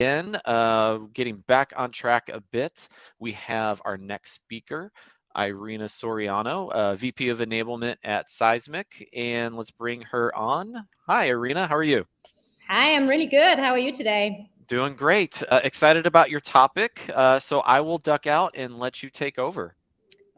Again, getting back on track a bit, we have our next speaker, Irina Soriano, VP of Enablement at Seismic, and let's bring her on. Hi, Irina, how are you? Hi, I'm really good. How are you today? Doing great. Excited about your topic, so I will duck out and let you take over.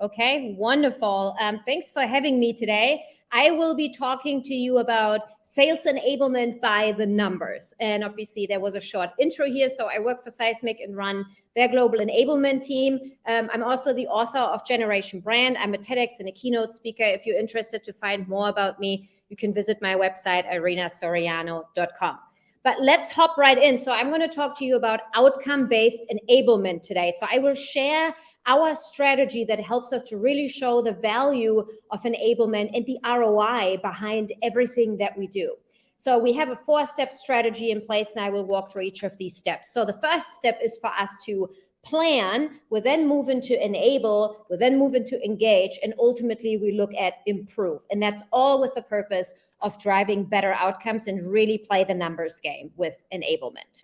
Okay, wonderful. Thanks for having me today. I will be talking to you about sales enablement by the numbers. And obviously, there was a short intro here. So I work for Seismic and run their global enablement team. I'm also the author of Generation Brand. I'm a TEDx and a keynote speaker. If you're interested to find more about me, you can visit my website, irinasoriano.com. But let's hop right in. So I'm going to talk to you about outcome-based enablement today. So I will share our strategy that helps us to really show the value of enablement and the ROI behind everything that we do. So we have a 4-step strategy in place, and I will walk through each of these steps. So the first step is for us to plan, we then move into enable, we then move into engage, and ultimately we look at improve. And that's all with the purpose of driving better outcomes and really play the numbers game with enablement.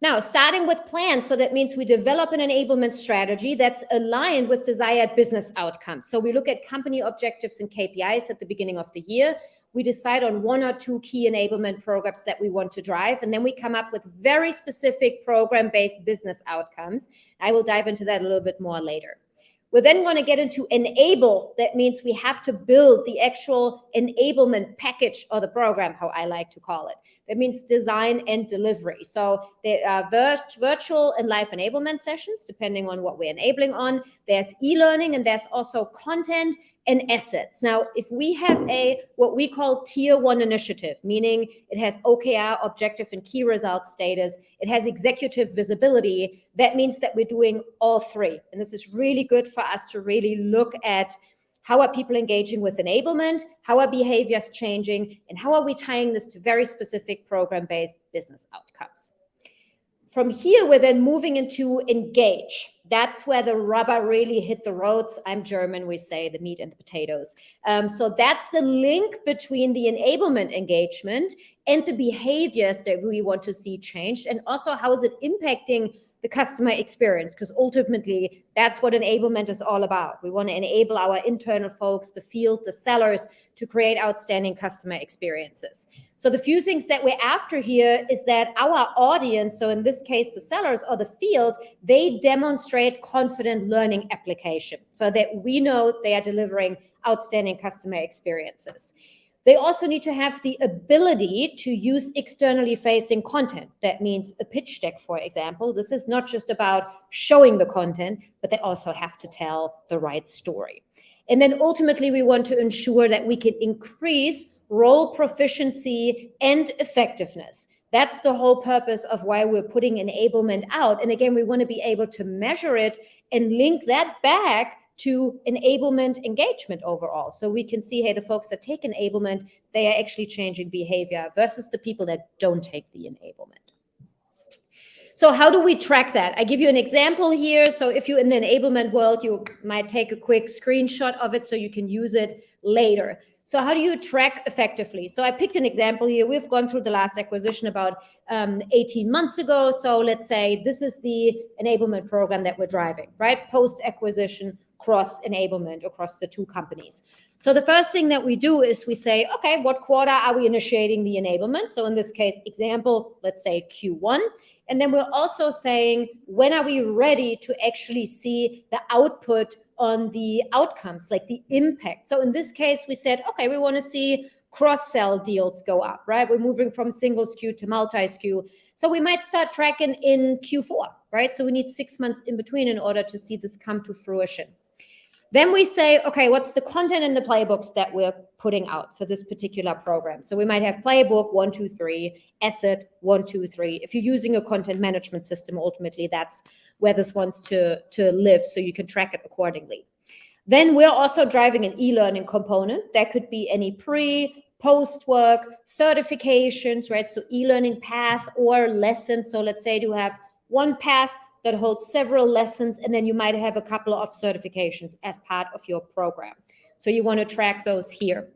Now, starting with plan, so that means we develop an enablement strategy that's aligned with desired business outcomes. So we look at company objectives and KPIs at the beginning of the year. We decide on 1 or 2 key enablement programs that we want to drive, and then we come up with very specific program-based business outcomes. I will dive into that a little bit more later. We're then going to get into enable. That means we have to build the actual enablement package or the program, how I like to call it. That means design and delivery. So there are virtual and live enablement sessions, depending on what we're enabling on. There's e-learning, and there's also content and assets. Now, if we have what we call tier 1 initiative, meaning it has OKR, objective and key results status, it has executive visibility, that means that we're doing all 3. And this is really good for us to really look at how are people engaging with enablement, how are behaviors changing, and how are we tying this to very specific program-based business outcomes. From here, we're then moving into engage. That's where the rubber really hit the roads. I'm German, we say the meat and the potatoes. So that's the link between the enablement engagement and the behaviors that we want to see changed, and also how is it impacting the customer experience, because ultimately that's what enablement is all about. We want to enable our internal folks, the field, the sellers, to create outstanding customer experiences. So the few things that we're after here is that our audience, so in this case the sellers or the field, they demonstrate confident learning application so that we know they are delivering outstanding customer experiences. They also need to have the ability to use externally facing content. That means a pitch deck, for example. This is not just about showing the content, but they also have to tell the right story. And then ultimately, we want to ensure that we can increase role proficiency and effectiveness. That's the whole purpose of why we're putting enablement out. And again, we want to be able to measure it and link that back to enablement engagement overall. So we can see, hey, the folks that take enablement, they are actually changing behavior versus the people that don't take the enablement. So how do we track that? I give you an example here. So if you're in the enablement world, you might take a quick screenshot of it so you can use it later. So how do you track effectively? So I picked an example here. We've gone through the last acquisition about 18 months ago. So let's say this is the enablement program that we're driving, right? Post-acquisition cross enablement across the 2 companies. So the first thing that we do is we say, okay, what quarter are we initiating the enablement? So in this case, example, let's say Q1. And then we're also saying, when are we ready to actually see the output on the outcomes, like the impact? So in this case, we said, okay, we want to see cross-sell deals go up, right? We're moving from single SKU to multi-SKU. So we might start tracking in Q4, right? So we need 6 months in between in order to see this come to fruition. Then we say, okay, what's the content in the playbooks that we're putting out for this particular program? So we might have playbook 1, 2, 3, asset 1, 2, 3. If you're using a content management system, ultimately that's where this wants to live, so you can track it accordingly. Then we're also driving an e-learning component. That could be any post work, certifications, right? So e-learning path or lessons. So let's say you have one path that holds several lessons, and then you might have a couple of certifications as part of your program. So you want to track those here.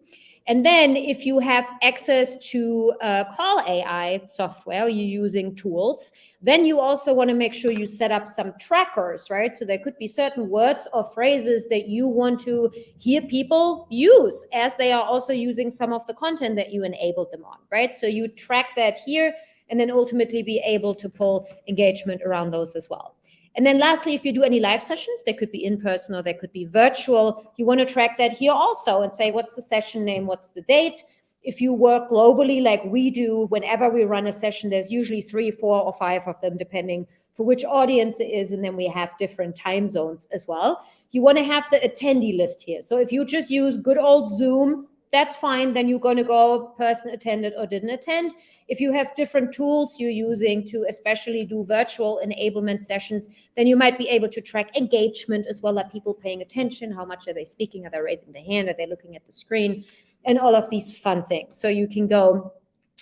And then if you have access to call AI software, you're using tools, then you also want to make sure you set up some trackers, right? So there could be certain words or phrases that you want to hear people use as they are also using some of the content that you enabled them on, right? So you track that here and then ultimately be able to pull engagement around those as well. And then lastly, if you do any live sessions, they could be in person or they could be virtual. You want to track that here also and say, what's the session name? What's the date? If you work globally like we do, whenever we run a session, there's usually 3, 4, or 5 of them, depending for which audience it is. And then we have different time zones as well. You want to have the attendee list here. So if you just use good old Zoom, that's fine. Then you're going to go person attended or didn't attend. If you have different tools you're using to especially do virtual enablement sessions, then you might be able to track engagement as well. Are people paying attention? How much are they speaking? Are they raising their hand? Are they looking at the screen? And all of these fun things. So you can go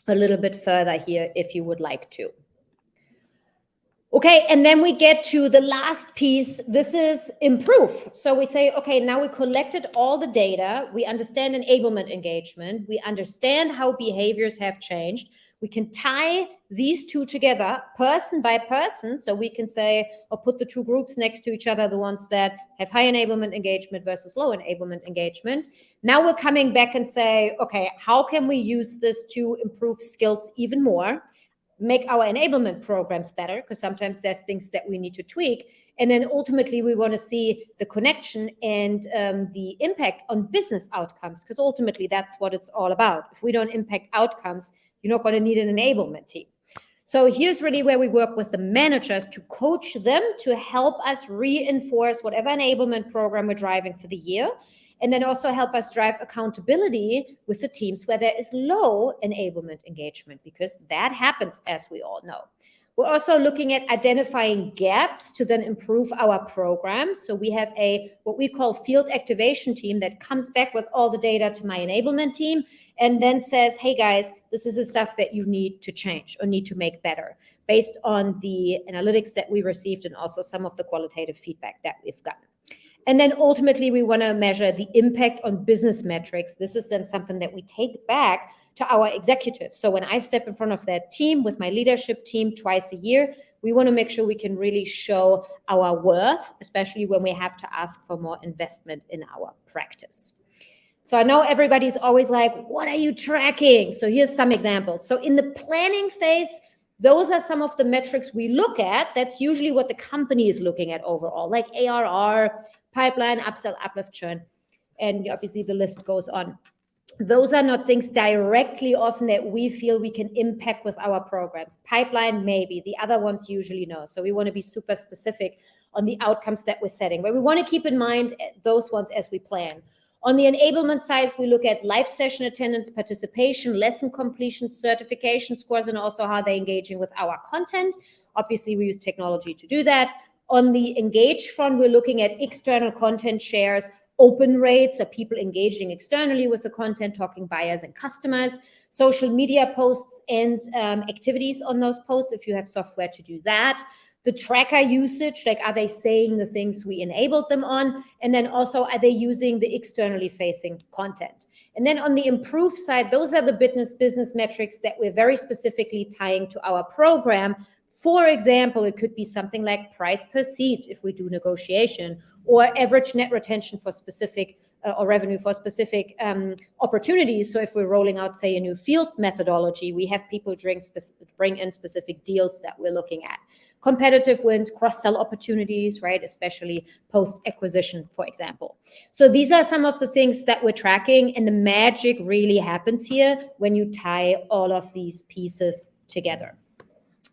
a little bit further here if you would like to. Okay, and then we get to the last piece. This is improve. So we say, okay, now we collected all the data. We understand enablement engagement. We understand how behaviors have changed. We can tie these two together person by person. So we can say, or put the two groups next to each other, the ones that have high enablement engagement versus low enablement engagement. Now we're coming back and say, okay, how can we use this to improve skills even more? Make our enablement programs better, because sometimes there's things that we need to tweak. And then ultimately we want to see the connection and the impact on business outcomes, because ultimately that's what it's all about. If we don't impact outcomes, you're not going to need an enablement team. So here's really where we work with the managers to coach them to help us reinforce whatever enablement program we're driving for the year. And then also help us drive accountability with the teams where there is low enablement engagement, because that happens, as we all know. We're also looking at identifying gaps to then improve our programs. So we have what we call field activation team that comes back with all the data to my enablement team and then says, hey guys, this is the stuff that you need to change or need to make better based on the analytics that we received and also some of the qualitative feedback that we've gotten. And then ultimately, we want to measure the impact on business metrics. This is then something that we take back to our executives. So when I step in front of that team with my leadership team twice a year, we want to make sure we can really show our worth, especially when we have to ask for more investment in our practice. So I know everybody's always like, what are you tracking? So here's some examples. So in the planning phase, those are some of the metrics we look at. That's usually what the company is looking at overall, like ARR, pipeline, upsell, uplift, churn, and obviously the list goes on. Those are not things directly often that we feel we can impact with our programs. Pipeline, maybe. The other ones usually no. So we want to be super specific on the outcomes that we're setting. But we want to keep in mind those ones as we plan. On the enablement side, we look at live session attendance, participation, lesson completion, certification scores, and also how they're engaging with our content. Obviously, we use technology to do that. On the engage front, we're looking at external content shares, open rates, so people engaging externally with the content, talking buyers and customers, social media posts and activities on those posts, if you have software to do that. The tracker usage, like are they saying the things we enabled them on? And then also, are they using the externally facing content? And then on the improve side, those are the business metrics that we're very specifically tying to our program. For example, it could be something like price per seat if we do negotiation, or average net retention for specific or revenue for specific opportunities. So if we're rolling out, say, a new field methodology, we have people bring in specific deals that we're looking at. Competitive wins, cross-sell opportunities, right? Especially post-acquisition, for example. So these are some of the things that we're tracking, and the magic really happens here when you tie all of these pieces together.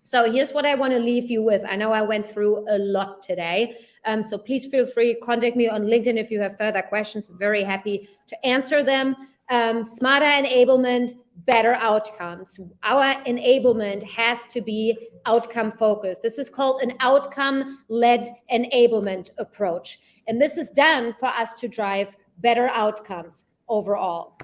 So here's what I want to leave you with. I know I went through a lot today. So please feel free to contact me on LinkedIn if you have further questions. I'm very happy to answer them. Smarter enablement, better outcomes. Our enablement has to be outcome focused. This is called an outcome-led enablement approach. And this is done for us to drive better outcomes overall.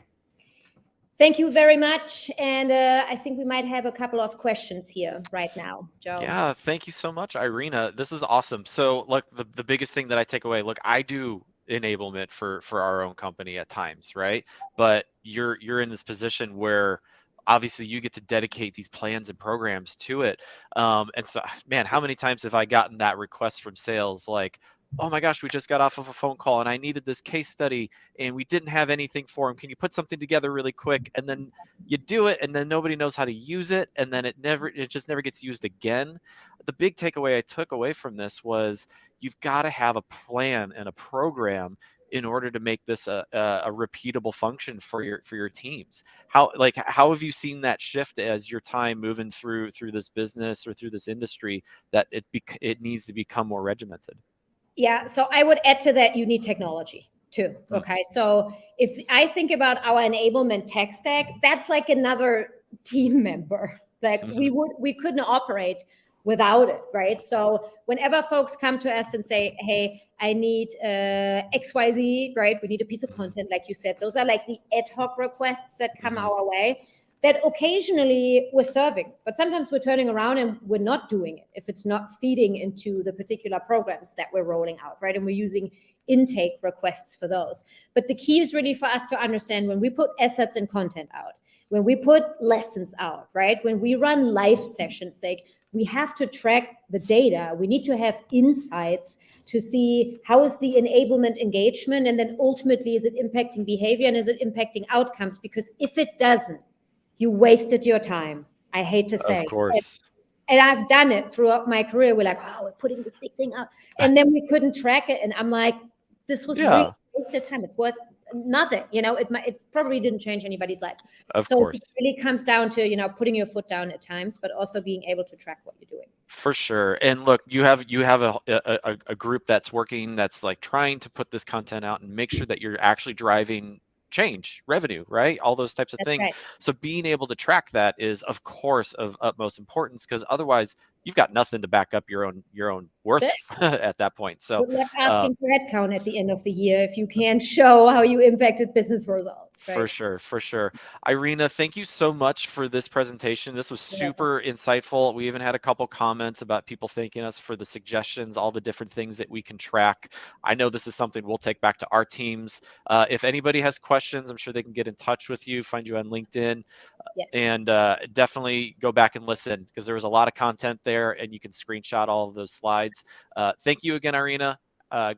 Thank you very much. And I think we might have a couple of questions here right now, Joe. Yeah, thank you so much, Irina. This is awesome. So look, the biggest thing that I take away, look, I do enablement for our own company at times, right? But you're in this position where obviously you get to dedicate these plans and programs to it. And so, man, how many times have I gotten that request from sales like, oh my gosh, we just got off of a phone call and I needed this case study and we didn't have anything for them. Can you put something together really quick? And then you do it and then nobody knows how to use it, and then it just never gets used again. The big takeaway I took away from this was you've got to have a plan and a program in order to make this a repeatable function for your teams. How have you seen that shift as your time moving through this business or through this industry, that it needs to become more regimented? Yeah, so I would add to that, you need technology too. Mm. Okay, so if I think about our enablement tech stack, that's like another team member. Like we couldn't operate without it, right? So whenever folks come to us and say, "Hey, I need XYZ," right? We need a piece of content, like you said. Those are like the ad hoc requests that come Mm-hmm. our way, that occasionally we're serving, but sometimes we're turning around and we're not doing it if it's not feeding into the particular programs that we're rolling out, right? And we're using intake requests for those. But the key is really for us to understand, when we put assets and content out, when we put lessons out, right? When we run live sessions, like, we have to track the data. We need to have insights to see how is the enablement engagement, and then ultimately, is it impacting behavior and is it impacting outcomes? Because if it doesn't, you wasted your time. I hate to Of say. course. And I've done it throughout my career. We're like, oh, we're putting this big thing out. And then we couldn't track it. And I'm like, this was really Yeah, wasted time. It's worth nothing. It probably didn't change anybody's life. of So it course. really comes down to, putting your foot down at times, but also being able to track what you're doing. For sure. And look, you have a group that's working, that's like trying to put this content out and make sure that you're actually driving change, revenue, right? All those types of That's things. right. So being able to track that is of course of utmost importance, because otherwise you've got nothing to back up your own That's worth it. at that point. So Good luck uh, asking for headcount at the end of the year if you can't show how you impacted business results, For right? sure, for sure. Irina, thank you so much for this presentation. This was You're welcome. super insightful. We even had a couple comments about people thanking us for the suggestions, all the different things that we can track. I know this is something we'll take back to our teams. If anybody has questions, I'm sure they can get in touch with you, find you on LinkedIn, Yes. and definitely go back and listen, because there was a lot of content there and you can screenshot all of those slides. Thank you again, Irina.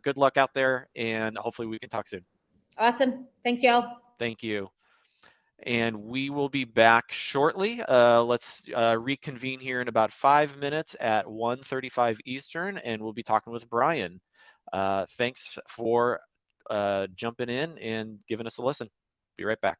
Good luck out there, and hopefully we can talk soon. Awesome. Thanks, y'all. Thank you. And we will be back shortly. Let's reconvene here in about 5 minutes at 1:35 Eastern, and we'll be talking with Brian. Thanks for jumping in and giving us a listen. Be right back.